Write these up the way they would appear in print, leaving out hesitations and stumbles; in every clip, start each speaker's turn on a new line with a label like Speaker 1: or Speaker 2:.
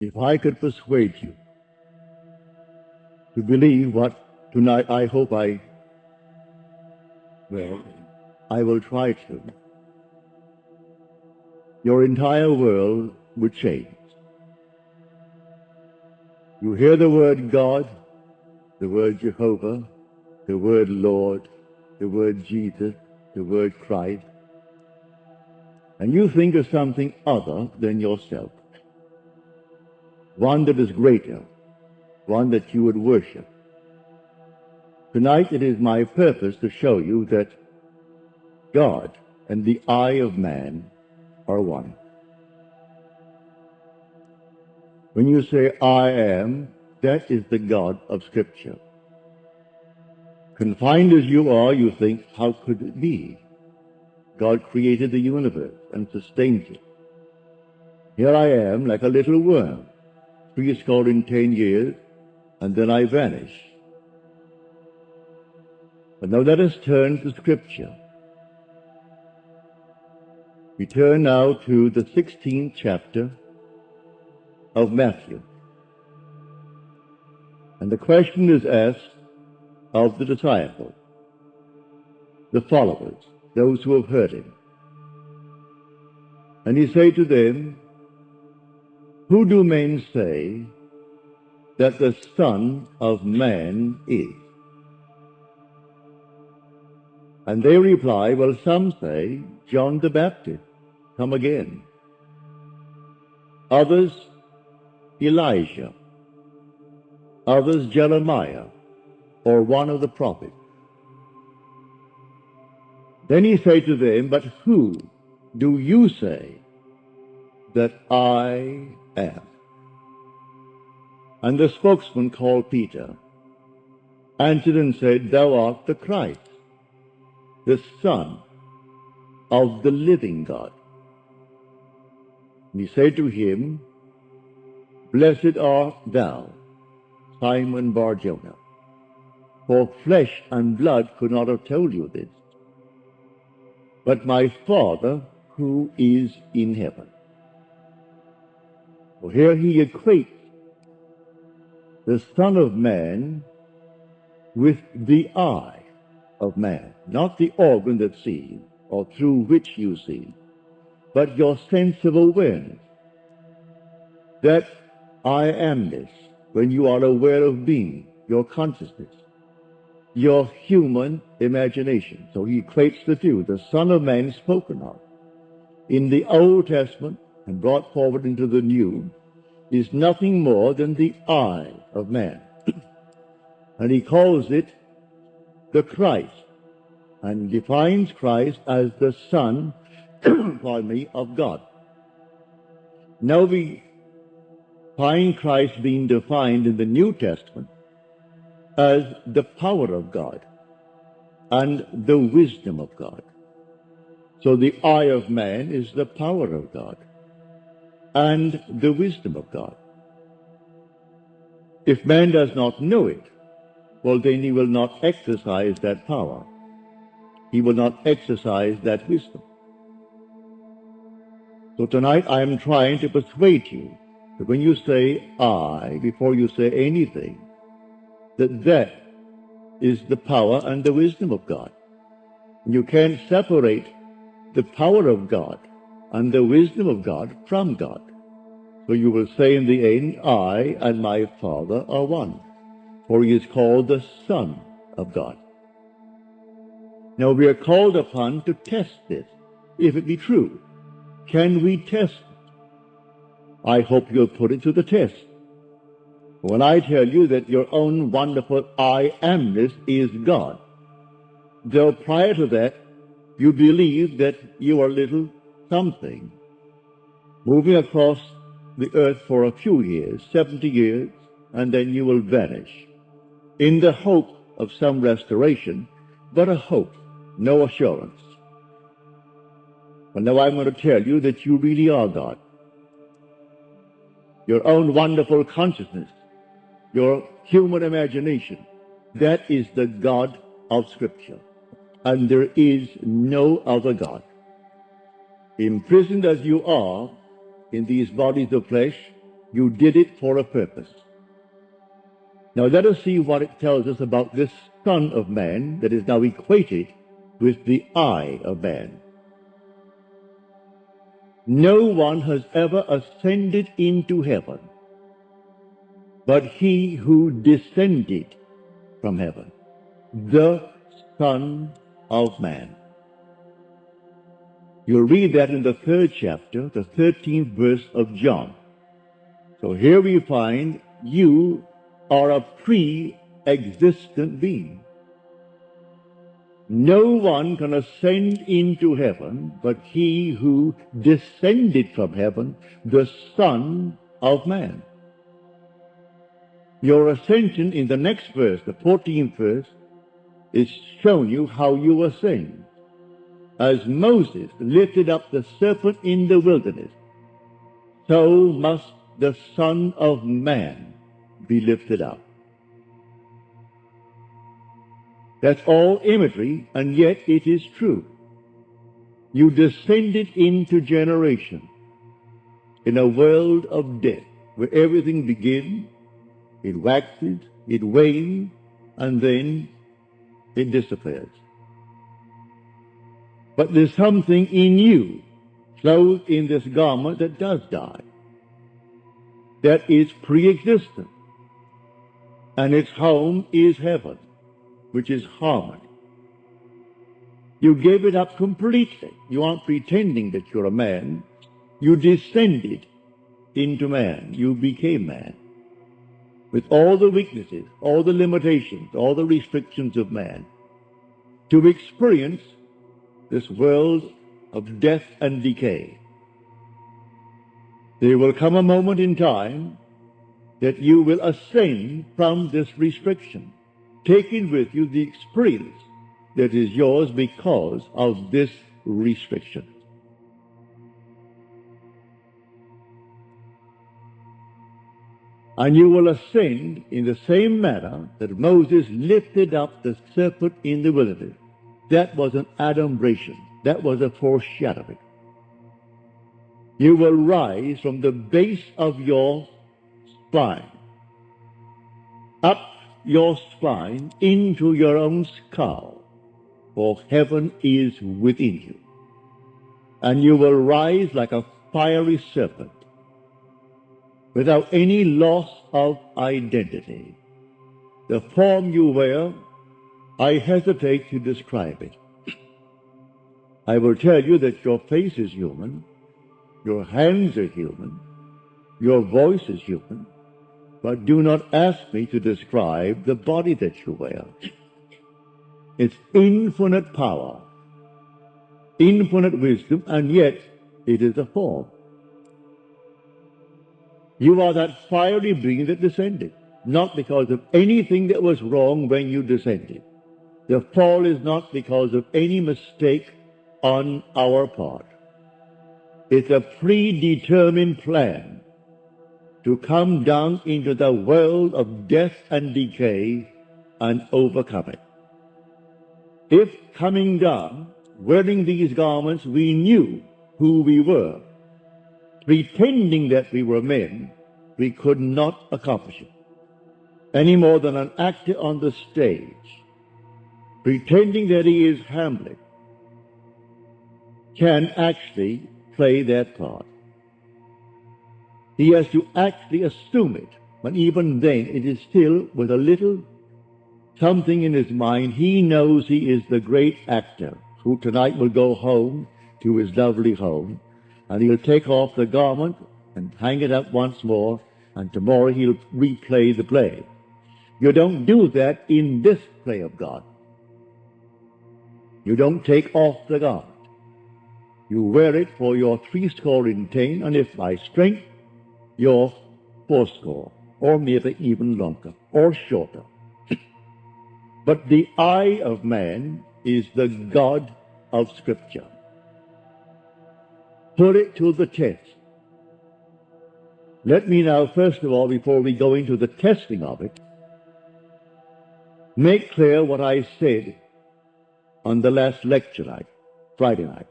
Speaker 1: If I could persuade you to believe what tonight I hope I will try to, your entire world would change. You hear the word God, the word Jehovah, the word Lord, the word Jesus, the word Christ, and you think of something other than yourself, one that is greater, one that you would worship. Tonight it is my purpose to show you that God and the I of man are one. When you say I am, that is the God of Scripture. Confined as you are, you think, how could it be? God created the universe and sustains it. Here I am, like a little worm, 10 years, and then I vanish. But now let us turn to Scripture. We turn now to the 16th chapter of Matthew. And the question is asked of the disciples, the followers, those who have heard him. And he said to them, who do men say that the Son of Man is? And they reply, well, some say John the Baptist, come again. Others, Elijah. Others, Jeremiah, or one of the prophets. Then he said to them, but who do you say that I am? And the spokesman, called Peter, answered and said, thou art the Christ, the Son of the living God. And he said to him, blessed art thou, Simon Bar-Jonah, for flesh and blood could not have told you this, but my Father who is in heaven. For here he equates the Son of Man with the eye of man, not the organ that sees or through which you see, but your sense of awareness. That I amness, when you are aware of being, your consciousness, your human imagination. So he equates the two. The Son of Man spoken of in the Old Testament and brought forward into the New is nothing more than the I of man. And he calls it the Christ, and defines Christ as the Son, of God. Now we find Christ being defined in the New Testament as the power of God and the wisdom of God. So the I of man is the power of God and the wisdom of God. If man does not know it, well, then he will not exercise that power. He will not exercise that wisdom. So tonight I am trying to persuade you that when you say I, before you say anything, that is the power and the wisdom of God. You can't separate the power of God and the wisdom of God from God. So you will say in the end, I and my Father are one, for he is called the Son of God. Now we are called upon to test this, if it be true. Can we test it? I hope you'll put it to the test. When I tell you that your own wonderful I amness is God, though prior to that you believe that you are little something, moving across the earth for a few years, 70 years, and then you will vanish, in the hope of some restoration, but a hope, no assurance. But now I'm going to tell you that you really are God. Your own wonderful consciousness, your human imagination, that is the God of Scripture. And there is no other God. Imprisoned as you are in these bodies of flesh, You did it for a purpose. Now let us see what it tells us about this Son of Man that is now equated with the I of man. No one has ever ascended into heaven but he who descended from heaven, the Son of Man. You'll read that in the 3rd chapter, the 13th verse of John. So here we find you are a pre-existent being. No one can ascend into heaven but he who descended from heaven, the Son of Man. Your ascension in the next verse, the 14th verse, is showing you how you ascend. As Moses lifted up the serpent in the wilderness, so must the Son of Man be lifted up. That's all imagery, and yet it is true. You descended into generation in a world of death, where everything begins, it waxes, it wanes, and then it disappears. But there's something in you, clothed in this garment, that does die, that is pre-existent, and its home is heaven, which is harmony. You gave it up completely. You aren't pretending that you're a man. You descended into man. You became man, with all the weaknesses, all the limitations, all the restrictions of man, to experience this world of death and decay. There will come a moment in time that you will ascend from this restriction, taking with you the experience that is yours because of this restriction. And you will ascend in the same manner that Moses lifted up the serpent in the wilderness. That was an adumbration. That was a foreshadowing. You will rise from the base of your spine, up your spine into your own skull, for heaven is within you. And you will rise like a fiery serpent, without any loss of identity. The form you wear, I hesitate to describe it. I will tell you that your face is human, your hands are human, your voice is human, but do not ask me to describe the body that you wear. It's infinite power, infinite wisdom, and yet it is a form. You are that fiery being that descended, not because of anything that was wrong when you descended. The fall is not because of any mistake on our part. It's a predetermined plan to come down into the world of death and decay and overcome it. If coming down, wearing these garments, we knew who we were, pretending that we were men, we could not accomplish it, any more than an actor on the stage, pretending that he is Hamlet, can actually play that part. He has to actually assume it, but even then it is still with a little something in his mind. He knows he is the great actor who tonight will go home to his lovely home, and he'll take off the garment and hang it up once more, and tomorrow he'll replay the play. You don't do that in this play of God. You don't take off the garment. You wear it for your threescore and 10, and if by strength, your fourscore, or maybe even longer, or shorter. But the I of man is the God of Scripture. Put it to the test. Let me now, first of all, before we go into the testing of it, make clear what I said on the last lecture night, Friday night,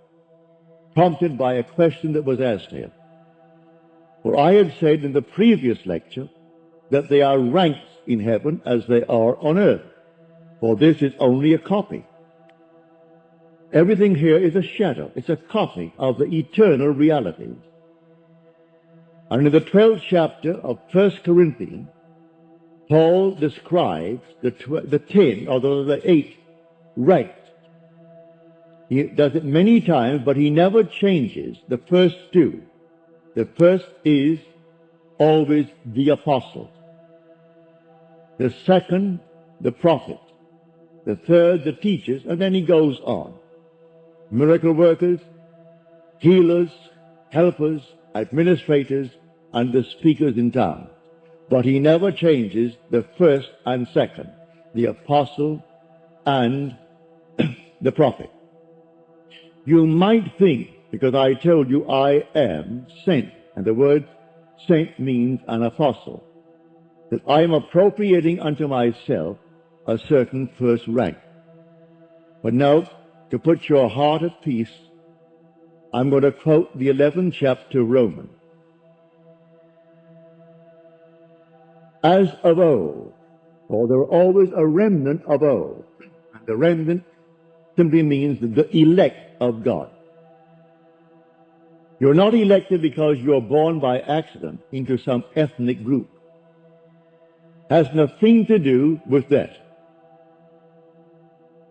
Speaker 1: prompted by a question that was asked here. For I had said in the previous lecture that there are ranks in heaven as they are on earth, for this is only a copy. Everything here is a shadow. It's a copy of the eternal realities. And in the 12th chapter of 1 Corinthians, Paul describes the 10, or the 8 ranks. He does it many times, but he never changes the first two. The first is always the apostles. The second, the prophets. The third, the teachers, and then he goes on. Miracle workers, healers, helpers, administrators, and the speakers in tongues. But he never changes the first and second, the apostle and the prophet. You might think, because I told you I am sent, and the word sent means an apostle, that I am appropriating unto myself a certain first rank. But now, to put your heart at peace, I'm going to quote the 11th chapter of Romans. As of old, for there are always a remnant of old, and the remnant simply means the elect of God. You're not elected because you're born by accident into some ethnic group. Has nothing to do with that.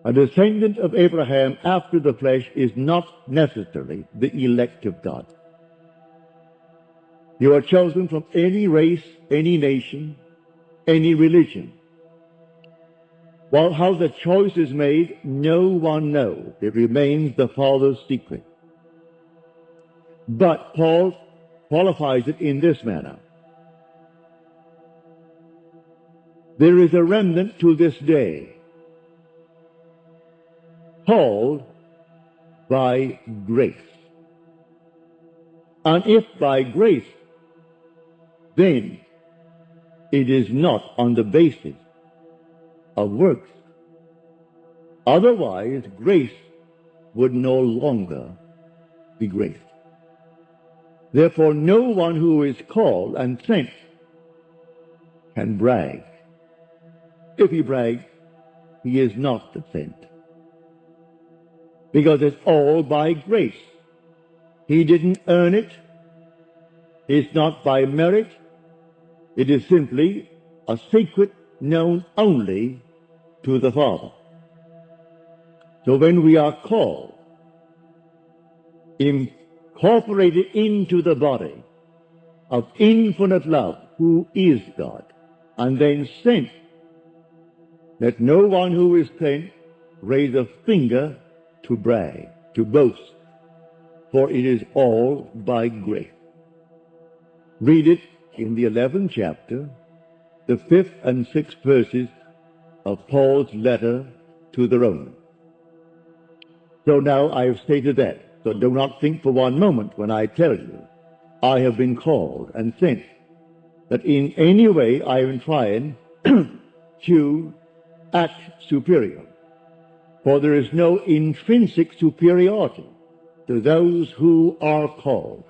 Speaker 1: A descendant of Abraham after the flesh is not necessarily the elect of God. You are chosen from any race, any nation, any religion. Well, how the choice is made, no one knows. It remains the Father's secret. But Paul qualifies it in this manner. There is a remnant to this day, called by grace. And if by grace, then it is not on the basis of works. Otherwise, grace would no longer be grace. Therefore, no one who is called and sent can brag. If he brags, he is not the sent. Because it's all by grace. He didn't earn it. It's not by merit. It is simply a secret known only to the Father. So when we are called, incorporated into the body of infinite love, who is God, and then sent, let no one who is sent raise a finger to brag, to boast, for it is all by grace. Read it in the 11th chapter, the 5th and 6th verses of Paul's letter to the Romans. So now I have stated that. So do not think for one moment when I tell you I have been called and sent that in any way I am trying to act superior. For there is no intrinsic superiority to those who are called.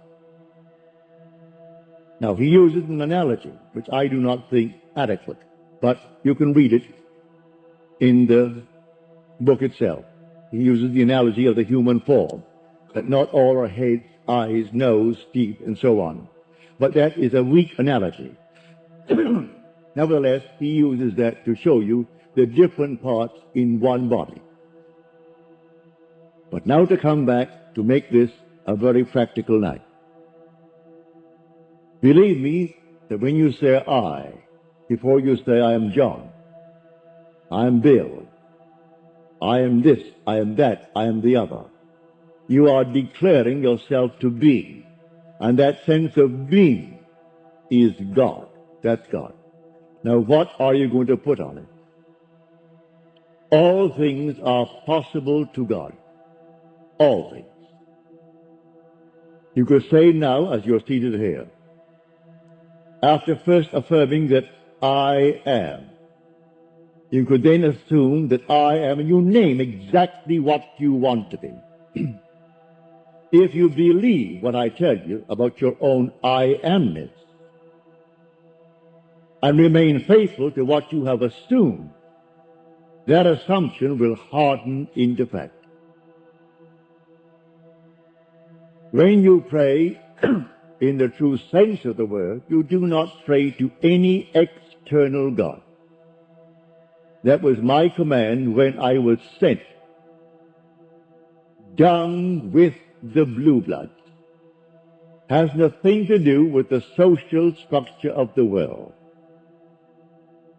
Speaker 1: Now, he uses an analogy, which I do not think adequate, but you can read it in the book itself. He uses the analogy of the human form, that not all are heads, eyes, nose, teeth, and so on. But that is a weak analogy. Nevertheless, he uses that to show you the different parts in one body. But now to come back to make this a very practical night. Believe me that when you say I, before you say I am John, I am Bill, I am this, I am that, I am the other, you are declaring yourself to be. And that sense of being is God. That's God. Now what are you going to put on it? All things are possible to God. All things. You could say now, as you're seated here, after first affirming that I am, you could then assume that I am, and you name exactly what you want to be. if you believe what I tell you about your own I amness and remain faithful to what you have assumed, that assumption will harden into fact. When you pray in the true sense of the word, you do not pray to any external God. That was my command when I was sent down with the blue blood. Has nothing to do with the social structure of the world.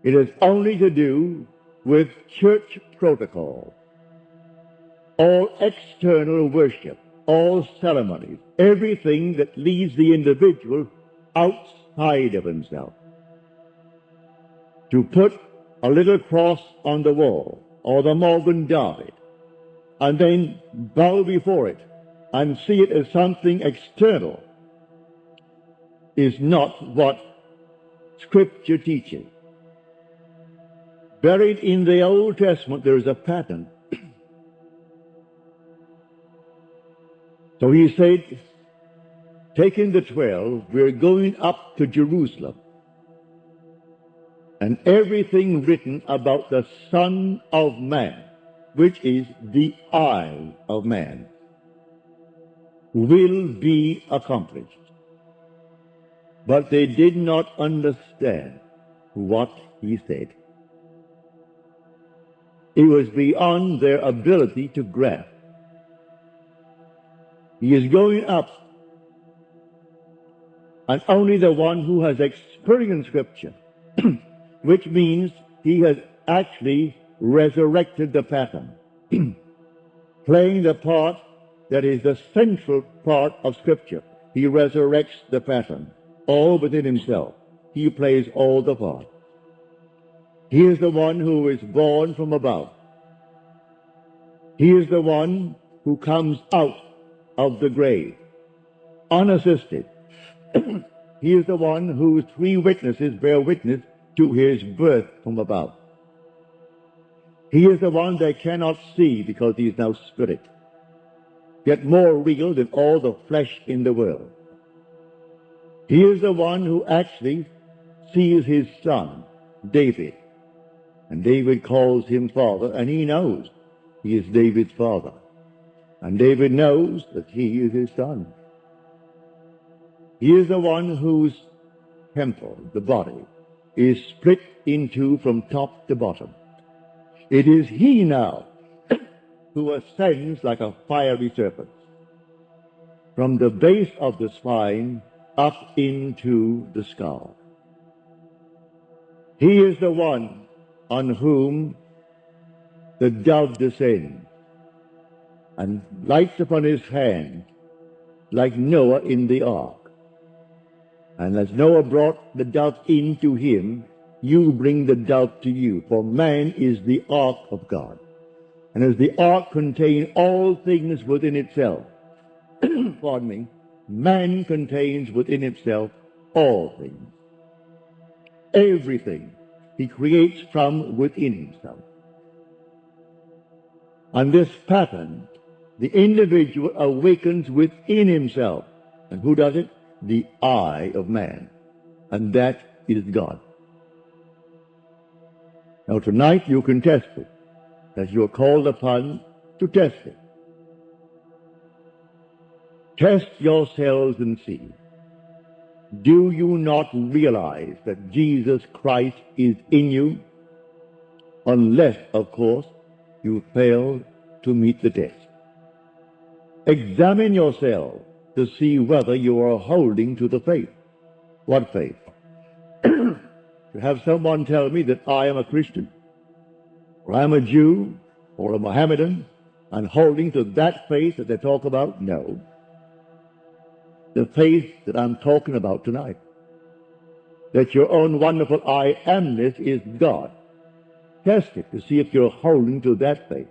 Speaker 1: It has only to do with church protocol. All external worship, all ceremonies, everything that leads the individual outside of himself. To put a little cross on the wall, or the Morgan David, and then bow before it and see it as something external, is not what Scripture teaches. Buried in the Old Testament, there is a pattern. So he said, taking the 12, we're going up to Jerusalem. And everything written about the Son of Man, which is the I of man, will be accomplished. But they did not understand what he said. It was beyond their ability to grasp. He is going up, and only the one who has experienced Scripture, which means he has actually resurrected the pattern, playing the part that is the central part of Scripture. He resurrects the pattern, all within himself. He plays all the parts. He is the one who is born from above. He is the one who comes out of the grave, unassisted. He is the one whose 3 witnesses bear witness to his birth from above. He is the one they cannot see because he is now spirit, yet more real than all the flesh in the world. He is the one who actually sees his son, David, and David calls him father, and he knows he is David's father. And David knows that he is his son. He is the one whose temple, the body, is split in 2 from top to bottom. It is he now who ascends like a fiery serpent from the base of the spine up into the skull. He is the one on whom the dove descends and lights upon his hand like Noah in the ark. And as Noah brought the dove into him, you bring the dove to you, for man is the ark of God. And as the ark contains all things within itself, pardon me, man contains within himself all things. Everything he creates from within himself. On this pattern, the individual awakens within himself. And who does it? The I of man. And that is God. Now tonight you can test it, as you are called upon to test it. Test yourselves and see. Do you not realize that Jesus Christ is in you? Unless, of course, you fail to meet the test. Examine yourself to see whether you are holding to the faith. What faith? To have someone tell me that I am a Christian, or I'm a Jew, or a Mohammedan, and holding to that faith that they talk about? No. The faith that I'm talking about tonight, that your own wonderful I amness is God. Test it to see if you're holding to that faith.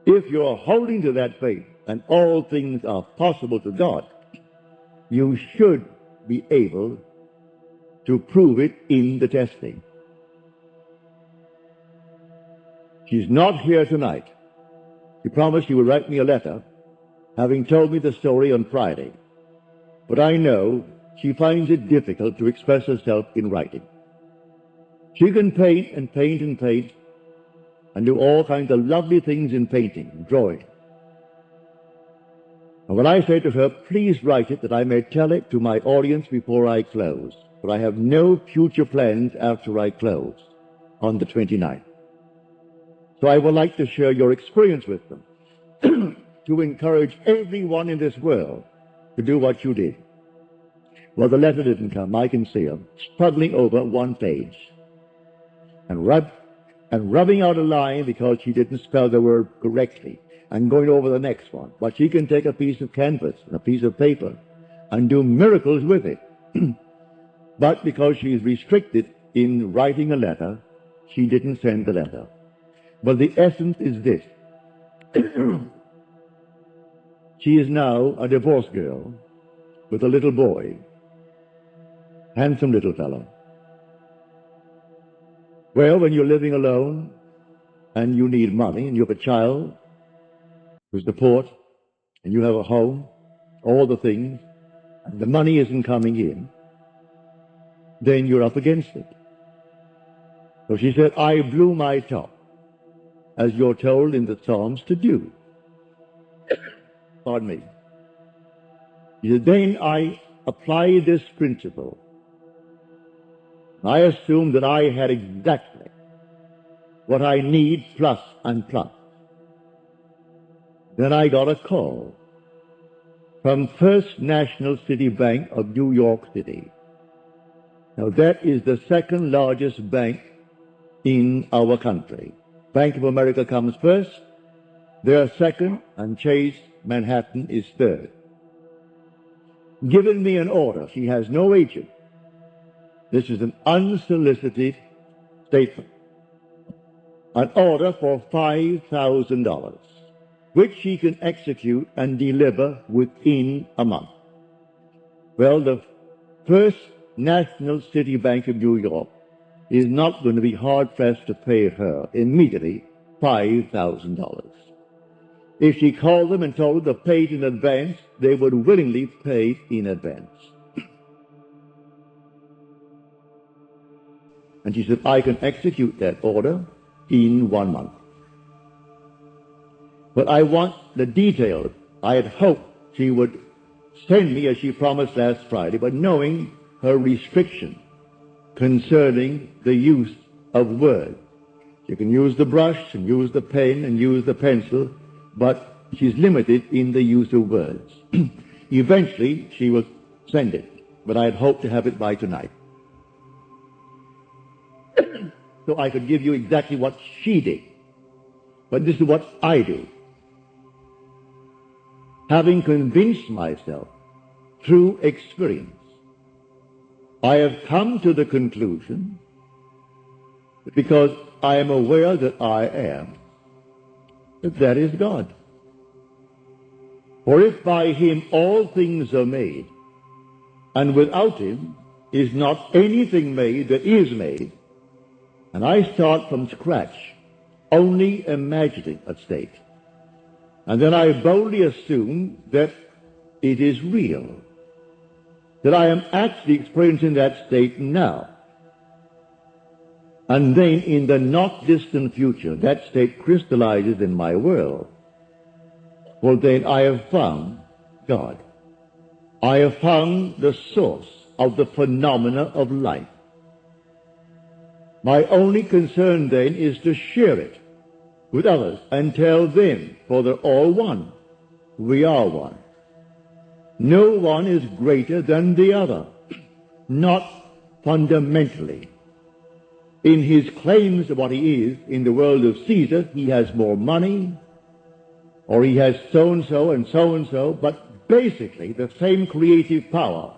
Speaker 1: If you're holding to that faith, and all things are possible to God, you should be able to prove it in the testing. She's not here tonight. She promised she would write me a letter having told me the story on Friday, but I know she finds it difficult to express herself in writing. She can paint and paint and paint and do all kinds of lovely things in painting and drawing. And when I say to her, please write it that I may tell it to my audience before I close, but I have no future plans after I close on the 29th. So I would like to share your experience with them, to encourage everyone in this world to do what you did. Well, the letter didn't come. I can see her struggling over one page and rubbing out a line because she didn't spell the word correctly and going over the next one. But she can take a piece of canvas and a piece of paper and do miracles with it. But because she's restricted in writing a letter, she didn't send the letter. But the essence is this. She is now a divorced girl with a little boy, handsome little fellow. Well, when you're living alone and you need money and you have a child to support and you have a home, all the things, and the money isn't coming in, then you're up against it. So she said, I blew my top, as you're told in the Psalms to do. Pardon me. She said, then I applied this principle. I assumed that I had exactly what I need plus and plus. Then I got a call from First National City Bank of New York City. Now that is the second largest bank in our country. Bank of America comes first, they're second, and Chase Manhattan is third. Given me an order. She has no agent. This is an unsolicited statement. An order for $5,000, which she can execute and deliver within a month. Well, the First National City Bank of New York is not going to be hard-pressed to pay her immediately $5,000. If she called them and told them to pay it in advance, they would willingly pay it in advance. And she said, I can execute that order in 1 month. But I want the details. I had hoped she would send me as she promised last Friday, but knowing her restriction concerning the use of words. She can use the brush and use the pen and use the pencil, but she's limited in the use of words. Eventually, she will send it, but I had hoped to have it by tonight. So I could give you exactly what she did. But this is what I do. Having convinced myself through experience, I have come to the conclusion that because I am aware that I am, that is God. For if by him all things are made, and without him is not anything made that is made, and I start from scratch, only imagining a state, and then I boldly assume that it is real, that I am actually experiencing that state now. And then in the not distant future, that state crystallizes in my world. Well, then I have found God. I have found the source of the phenomena of life. My only concern then is to share it with others and tell them, for they're all one. We are one. No one is greater than the other, not fundamentally. In his claims of what he is in the world of Caesar, he has more money, or he has so-and-so and so-and-so, but basically the same creative power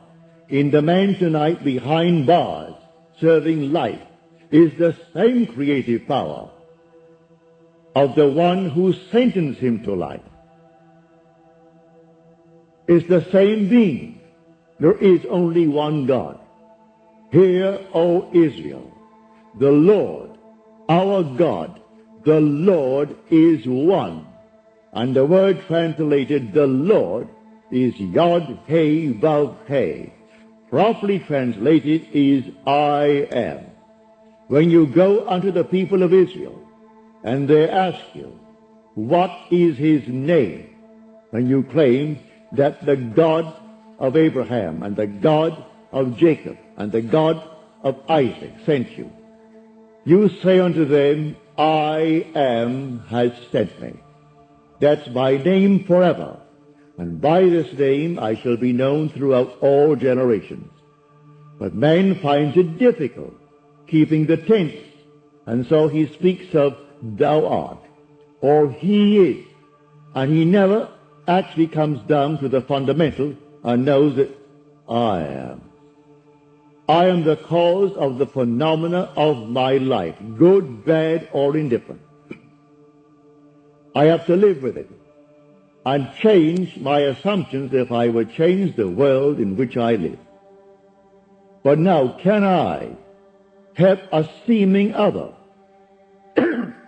Speaker 1: in the man tonight behind bars serving life is the same creative power of the one who sentenced him to life. It's the same being. There is only one God. Hear, O Israel, the Lord, our God, the Lord is one. And the word translated the Lord is Yod He Vav He. Properly translated is I am. When you go unto the people of Israel and they ask you, what is his name? And you claim that the God of Abraham and the God of Jacob and the God of Isaac sent you. You say unto them, I am has sent me. That's my name forever, and by this name I shall be known throughout all generations. But man finds it difficult keeping the tense, and so he speaks of thou art, or he is, and he never actually comes down to the fundamental and knows that I am. I am the cause of the phenomena of my life, good, bad, or indifferent. I have to live with it and change my assumptions if I would change the world in which I live. But now, can I help a seeming other?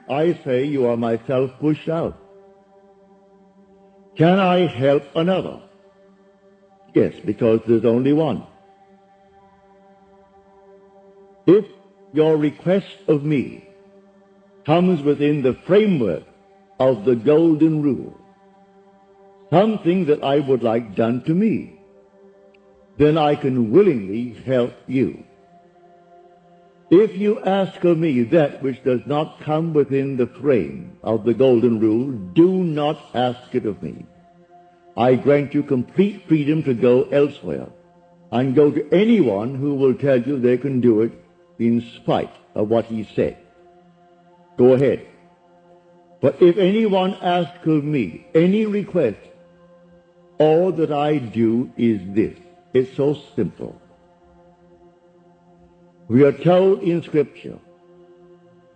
Speaker 1: I say you are myself pushed out. Can I help another? Yes, because there's only one. If your request of me comes within the framework of the golden rule, something that I would like done to me, then I can willingly help you. If you ask of me that which does not come within the frame of the golden rule, do not ask it of me. I grant you complete freedom to go elsewhere and go to anyone who will tell you they can do it in spite of what he said. Go ahead. But if anyone asks of me any request, all that I do is this. It's so simple. We are told in Scripture,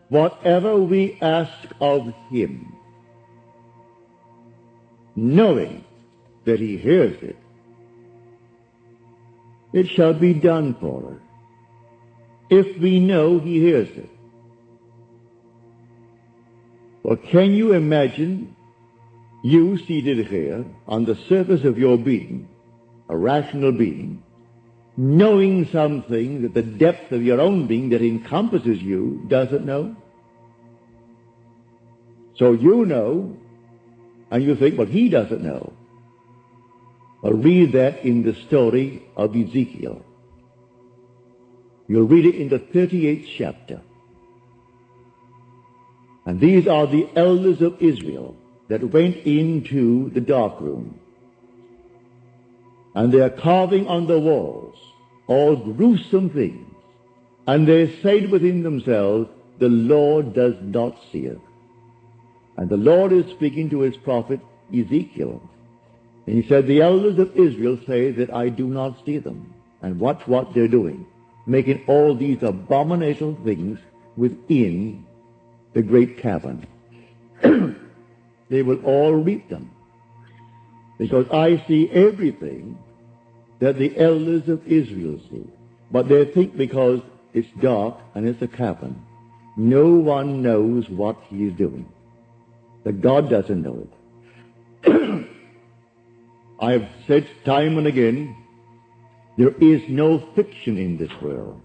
Speaker 1: whatever we ask of him, knowing that he hears it, it shall be done for us. If we know he hears it. Well, can you imagine you seated here on the surface of your being, a rational being, knowing something that the depth of your own being that encompasses you doesn't know? So you know, and you think, well, he doesn't know. Well, read that in the story of Ezekiel. You'll read it in the 38th chapter. And these are the elders of Israel that went into the dark room. And they are carving on the walls all gruesome things. And they said within themselves, the Lord does not see us. And the Lord is speaking to his prophet Ezekiel. And he said, the elders of Israel say that I do not see them. And watch what they're doing, making all these abominable things within the great cavern. They will all reap them, because I see everything that the elders of Israel see. But they think because it's dark and it's a cavern, no one knows what he is doing. That God doesn't know it. I have said time and again, there is no fiction in this world.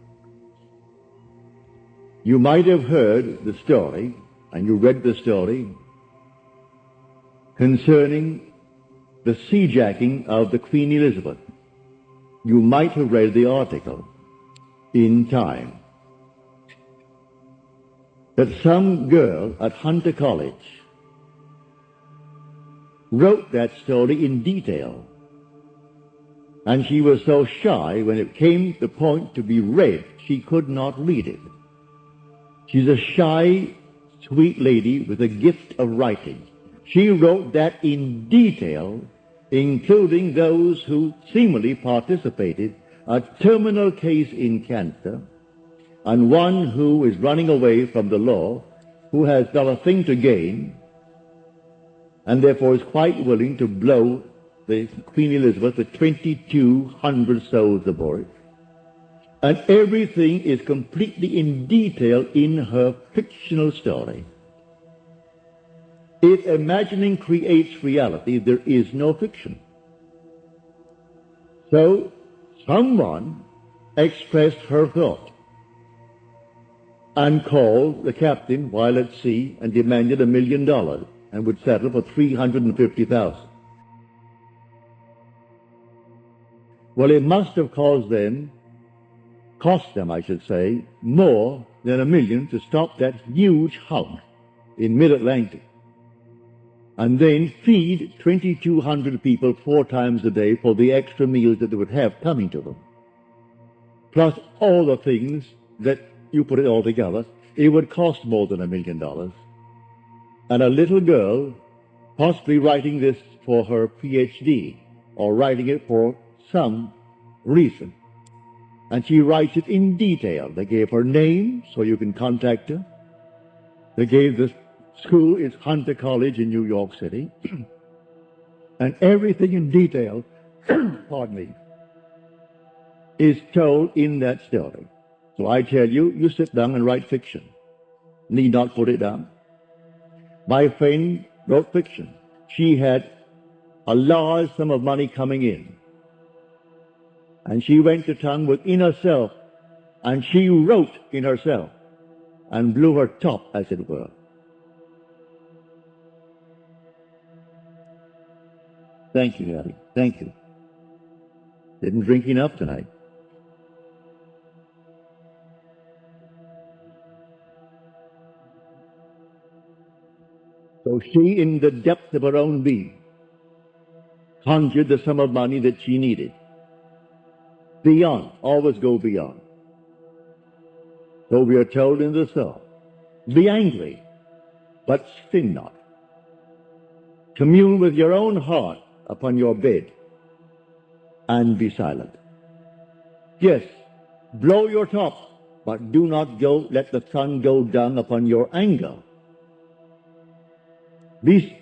Speaker 1: You might have heard the story, and you read the story, concerning the seajacking of the Queen Elizabeth. You might have read the article in Time. That some girl at Hunter College wrote that story in detail. And she was so shy, when it came to the point to be read, she could not read it. She's a shy, sweet lady with a gift of writing. She wrote that in detail, including those who seemingly participated, a terminal case in cancer, and one who is running away from the law, who has not a thing to gain, and therefore is quite willing to blow the Queen Elizabeth with 2,200 souls aboard. And everything is completely in detail in her fictional story. If imagining creates reality, there is no fiction. So someone expressed her thought and called the captain while at sea and demanded $1 million and would settle for $350,000. Well, it must have cost them, I should say, more than $1 million to stop that huge hulk in mid-Atlantic and then feed 2,200 people 4 times a day for the extra meals that they would have coming to them. Plus all the things that you put it all together, it would cost more than $1 million. And a little girl, possibly writing this for her PhD or writing it for some reason, and she writes it in detail. They gave her name so you can contact her. They gave the school, it's Hunter College in New York City, and everything in detail, pardon me, is told in that story. So I tell you, you sit down and write fiction. Need not put it down. My friend wrote fiction. She had a large sum of money coming in, and she went to town within herself, and she wrote in herself and blew her top, as it were. Thank you, Harry. Thank you. Didn't drink enough tonight. So she, in the depth of her own being, conjured the sum of money that she needed. Beyond, always go beyond. So we are told in the psalm, be angry, but sin not. Commune with your own heart upon your bed and be silent. Yes, blow your top, but do not let the sun go down upon your anger. Be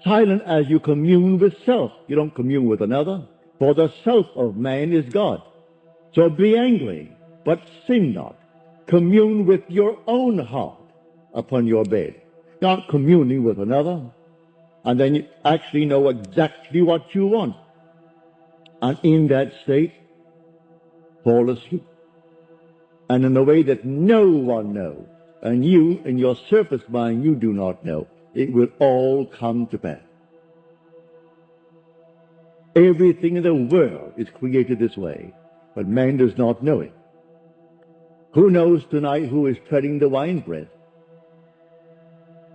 Speaker 1: silent as you commune with self. You don't commune with another, for the self of man is God. So be angry, but sin not. Commune with your own heart upon your bed, not communing with another, and then you actually know exactly what you want. And in that state, fall asleep. And in a way that no one knows, and you, in your surface mind, you do not know, it will all come to pass. Everything in the world is created this way, but man does not know it. Who knows tonight who is treading the winepress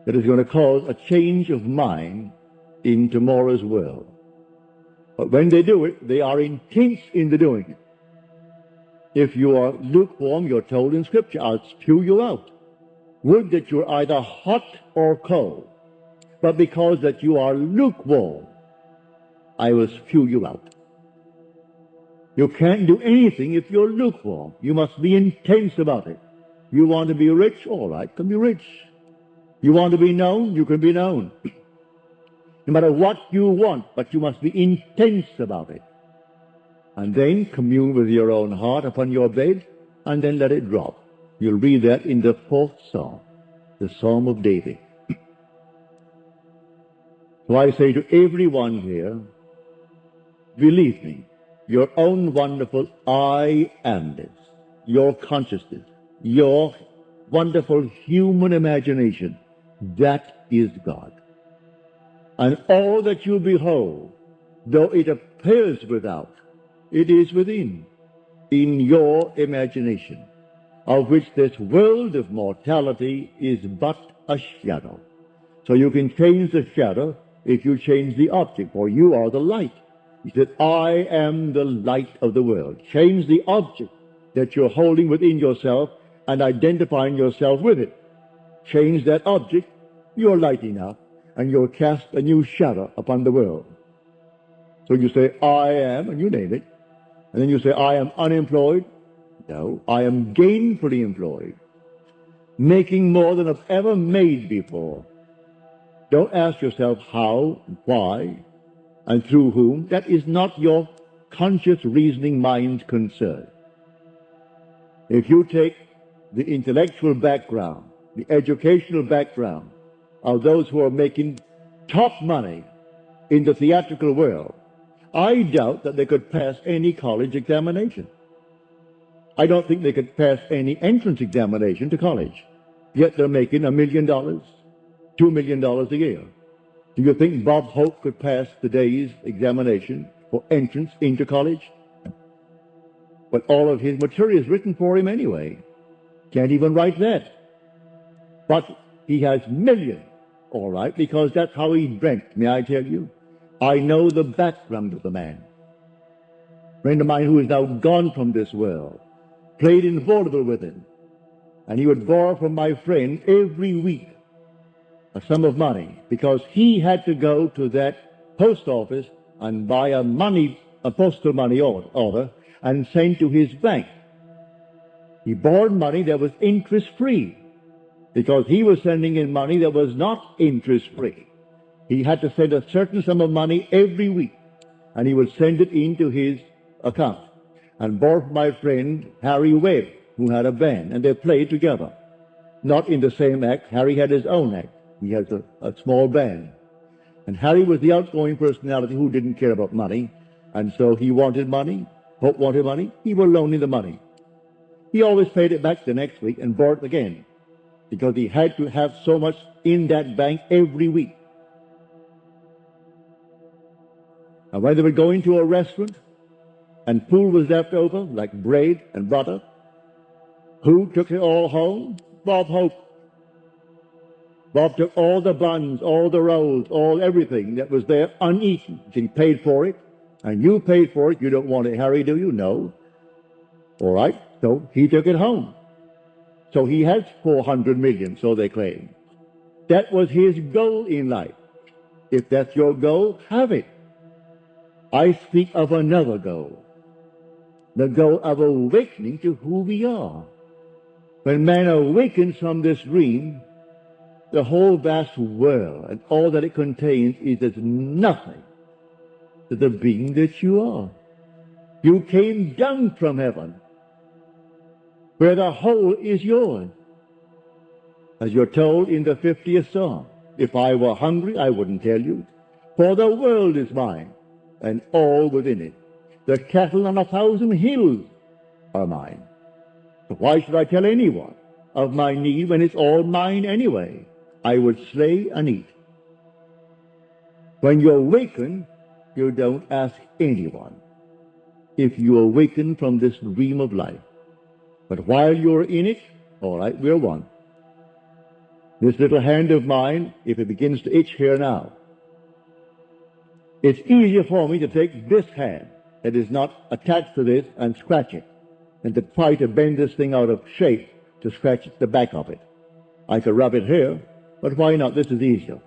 Speaker 1: that is going to cause a change of mind in tomorrow's world? But when they do it, they are intense in the doing it. If you are lukewarm, you're told in Scripture, I'll spew you out. Would that you're either hot or cold. But because that you are lukewarm, I will spew you out. You can't do anything if you're lukewarm. You must be intense about it. You want to be rich? All right, can be rich. You want to be known? You can be known. No matter what you want, but you must be intense about it. And then commune with your own heart upon your bed, and then let it drop. You'll read that in the 4th Psalm, the Psalm of David. So I say to everyone here, believe me, your own wonderful I amness, your consciousness, your wonderful human imagination, that is God. And all that you behold, though it appears without, it is within, in your imagination, of which this world of mortality is but a shadow. So you can change the shadow if you change the object, for you are the light. He said, I am the light of the world. Change the object that you're holding within yourself and identifying yourself with it. Change that object, you're lighting up, and you'll cast a new shadow upon the world. So you say, I am, and you name it. And then you say, I am unemployed. No, I am gainfully employed, making more than I've ever made before. Don't ask yourself how, why, and through whom. That is not your conscious reasoning mind's concern. If you take the intellectual background, the educational background, of those who are making top money in the theatrical world, I doubt that they could pass any college examination. I don't think they could pass any entrance examination to college. Yet they're making $1 million, $2 million a year. Do you think Bob Hope could pass today's examination for entrance into college? But all of his material is written for him anyway. Can't even write that. But he has millions, all right, because that's how he dreamt. May I tell you? I know the background of the man. A friend of mine who is now gone from this world played in vaudeville with him, and he would borrow from my friend every week a sum of money because he had to go to that post office and buy a postal money order and send to his bank. He borrowed money that was interest-free because he was sending in money that was not interest-free. He had to send a certain sum of money every week, and he would send it into his account. And borrowed from my friend Harry Webb, who had a band, and they played together. Not in the same act. Harry had his own act. He has a small band. And Harry was the outgoing personality who didn't care about money, and so he wanted money. Hope wanted money. He would loan him the money. He always paid it back the next week and borrowed it again, because he had to have so much in that bank every week. And when they would go into a restaurant and food was left over, like bread and butter, who took it all home? Bob Hope. Bob took all the buns, all the rolls, everything that was there uneaten. He paid for it, and you paid for it. You don't want it, Harry, do you? No. All right, so he took it home. So he has 400 million, so they claim. That was his goal in life. If that's your goal, have it. I speak of another goal. The goal of awakening to who we are. When man awakens from this dream, the whole vast world and all that it contains is as nothing to the being that you are. You came down from heaven, where the whole is yours. As you're told in the 50th Psalm, if I were hungry, I wouldn't tell you, for the world is mine, and all within it. The cattle on 1,000 hills are mine. So why should I tell anyone of my need when it's all mine anyway? I would slay and eat. When you awaken, you don't ask anyone if you awaken from this dream of life. But while you're in it, all right, we're one. This little hand of mine, if it begins to itch here now, it's easier for me to take this hand that is not attached to this and scratch it than to try to bend this thing out of shape to scratch the back of it. I could rub it here, but why not? This is easier.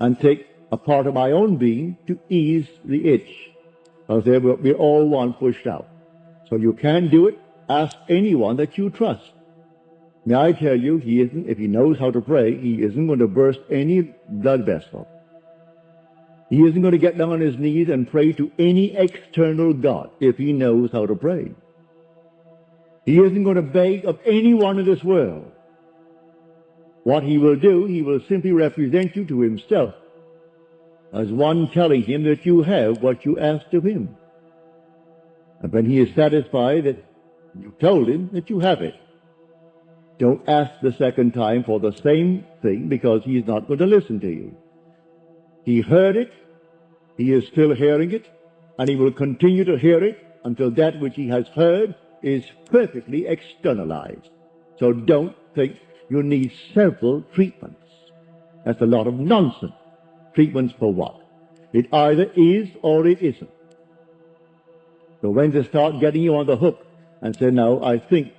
Speaker 1: And take a part of my own being to ease the itch. Because we're all one pushed out. So you can do it. Ask anyone that you trust. May I tell you, if he knows how to pray, he isn't going to burst any blood vessel. He isn't going to get down on his knees and pray to any external God if he knows how to pray. He isn't going to beg of anyone in this world. What he will do, he will simply represent you to himself as one telling him that you have what you asked of him. And when he is satisfied that you told him that you have it, don't ask the second time for the same thing, because he's not going to listen to you. He heard it, he is still hearing it, and he will continue to hear it until that which he has heard is perfectly externalized. So don't think you need several treatments. That's a lot of nonsense. Treatments for what? It either is or it isn't. So when they start getting you on the hook and say, no, I think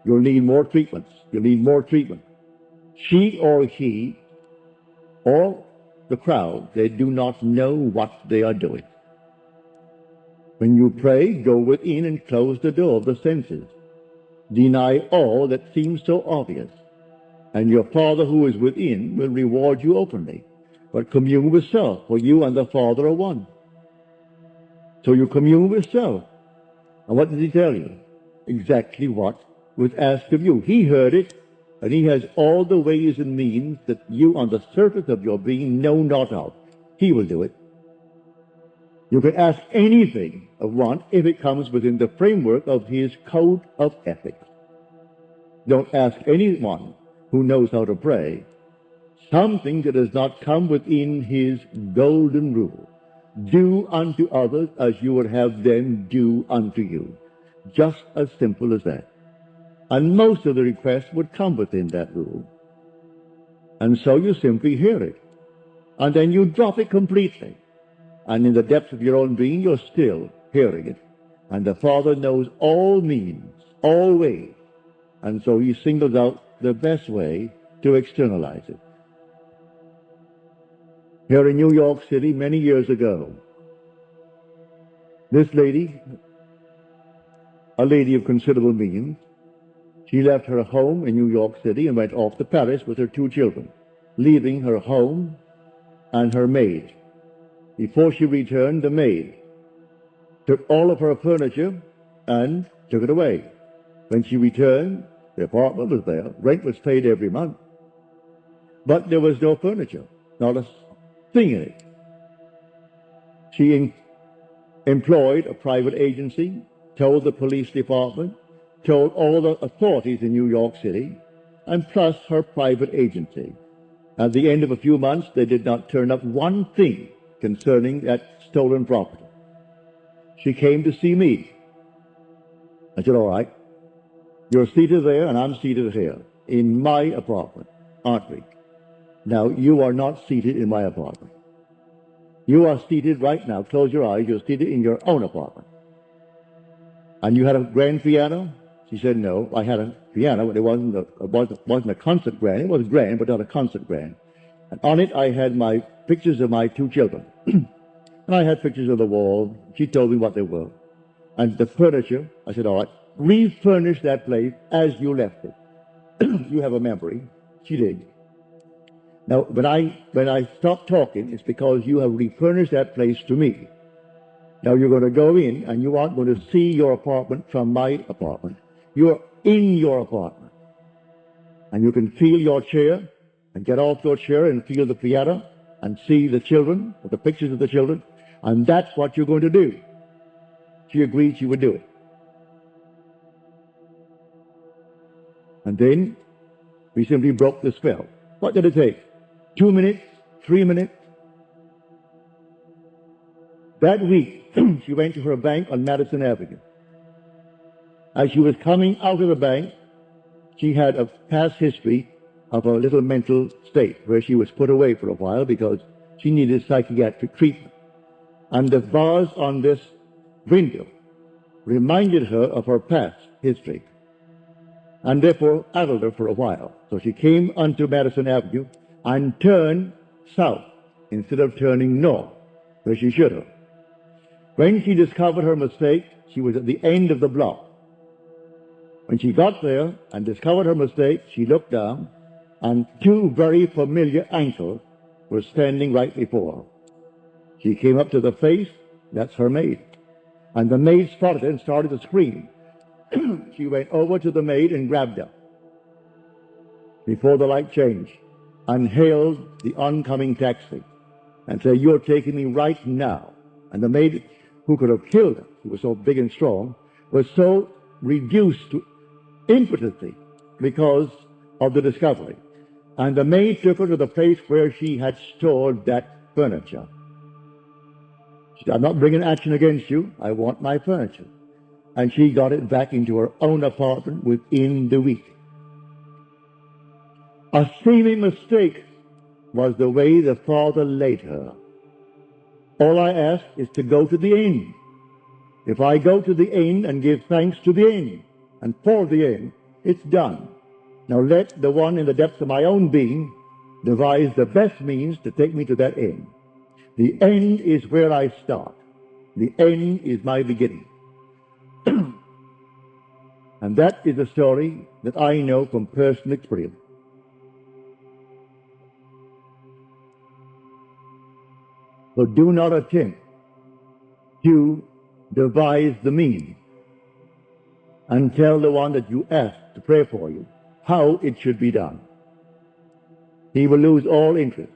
Speaker 1: you'll need more treatments, you'll need more treatment, she or he or the crowd, they do not know what they are doing. When you pray, go within and close the door of the senses. Deny all that seems so obvious, and your Father who is within will reward you openly. But commune with self, for you and the Father are one. So you commune with self. And what did he tell you? Exactly what was asked of you. He heard it, And he has all the ways and means that you on the surface of your being know not of. He will do it. You can ask anything of one if it comes within the framework of his code of ethics. Don't ask anyone who knows how to pray something that does not come within his golden rule. Do unto others as you would have them do unto you. Just as simple as that. And most of the requests would come within that rule. And so you simply hear it. And then you drop it completely. And in the depths of your own being, you're still hearing it. And the Father knows all means, all ways. And so he singles out the best way to externalize it. Here in New York City, many years ago, this lady, a lady of considerable means, she left her home in New York City and went off to Paris with her 2 children, leaving her home and her maid. Before she returned, the maid took all of her furniture and took it away. When she returned, the apartment was there. Rent was paid every month. But there was no furniture, not a thing in it. She employed a private agency, told the police department, told all the authorities in New York City, and plus her private agency. At the end of a few months, they did not turn up one thing concerning that stolen property. She came to see me. I said, all right, you're seated there and I'm seated here in my apartment, aren't we? Now, you are not seated in my apartment. You are seated right now. Close your eyes. You're seated in your own apartment. And you had a grand piano? She said, no, I had a piano, but it wasn't a concert grand. It was grand, but not a concert grand. And on it, I had my pictures of my 2 children. And I had pictures of the wall. She told me what they were. And the furniture, I said, all right, refurnish that place as you left it. You have a memory. She did. Now, when I stopped talking, it's because you have refurnished that place to me. Now you're going to go in and you aren't going to see your apartment from my apartment. You're in your apartment. And you can feel your chair and get off your chair and feel the piano and see the children, or the pictures of the children. And that's what you're going to do. She agreed she would do it. And then we simply broke the spell. What did it take? 2 minutes? 3 minutes? That week, she went to her bank on Madison Avenue. As she was coming out of the bank, she had a past history of a little mental state where she was put away for a while because she needed psychiatric treatment. And the bars on this window reminded her of her past history and therefore addled her for a while. So she came onto Madison Avenue and turned south instead of turning north, where she should have. When she discovered her mistake, she was at the end of the block. When she got there and discovered her mistake, she looked down, and 2 very familiar ankles were standing right before her. She came up to the face. That's her maid. And the maid spotted it and started to scream. She went over to the maid and grabbed her before the light changed and hailed the oncoming taxi and said, you're taking me right now. And the maid, who could have killed her, she was so big and strong, was so reduced to impotency because of the discovery. And the maid took her to the place where she had stored that furniture. She said, I'm not bringing action against you. I want my furniture. And she got it back into her own apartment within the week. A seeming mistake was the way the Father laid her. All I ask is to go to the end. If I go to the end and give thanks to the end and for the end, it's done. Now let the one in the depths of my own being devise the best means to take me to that end. The end is where I start. The end is my beginning. And that is a story that I know from personal experience. So do not attempt to devise the means and tell the one that you ask to pray for you how it should be done. He will lose all interest,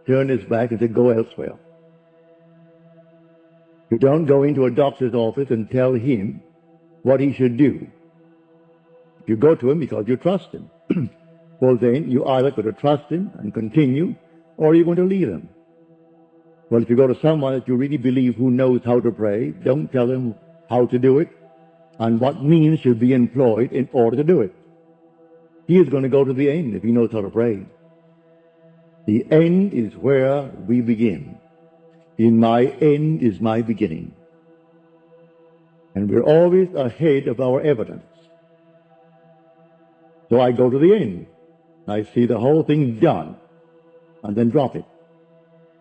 Speaker 1: turn his back and say, go elsewhere. You don't go into a doctor's office and tell him what he should do. You go to him because you trust him. Well, then you either got to trust him and continue, or you're going to leave him. Well, if you go to someone that you really believe who knows how to pray, don't tell him how to do it and what means should be employed in order to do it. He is going to go to the end if he knows how to pray. The end is where we begin. In my end is my beginning. And we're always ahead of our evidence. So I go to the end. I see the whole thing done, and then drop it,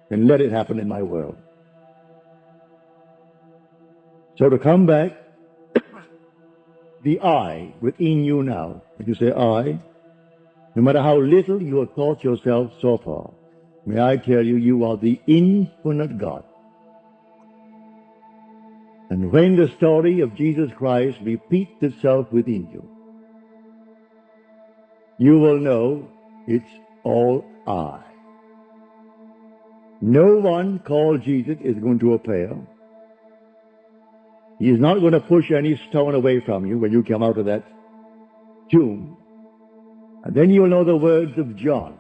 Speaker 1: and let it happen in my world. So to come back, the I within you now, if you say I, no matter how little you have thought yourself so far, may I tell you, you are the infinite God. And when the story of Jesus Christ repeats itself within you, you will know it's all I. No one called Jesus is going to appear. He is not going to push any stone away from you when you come out of that tomb. And then you will know the words of John.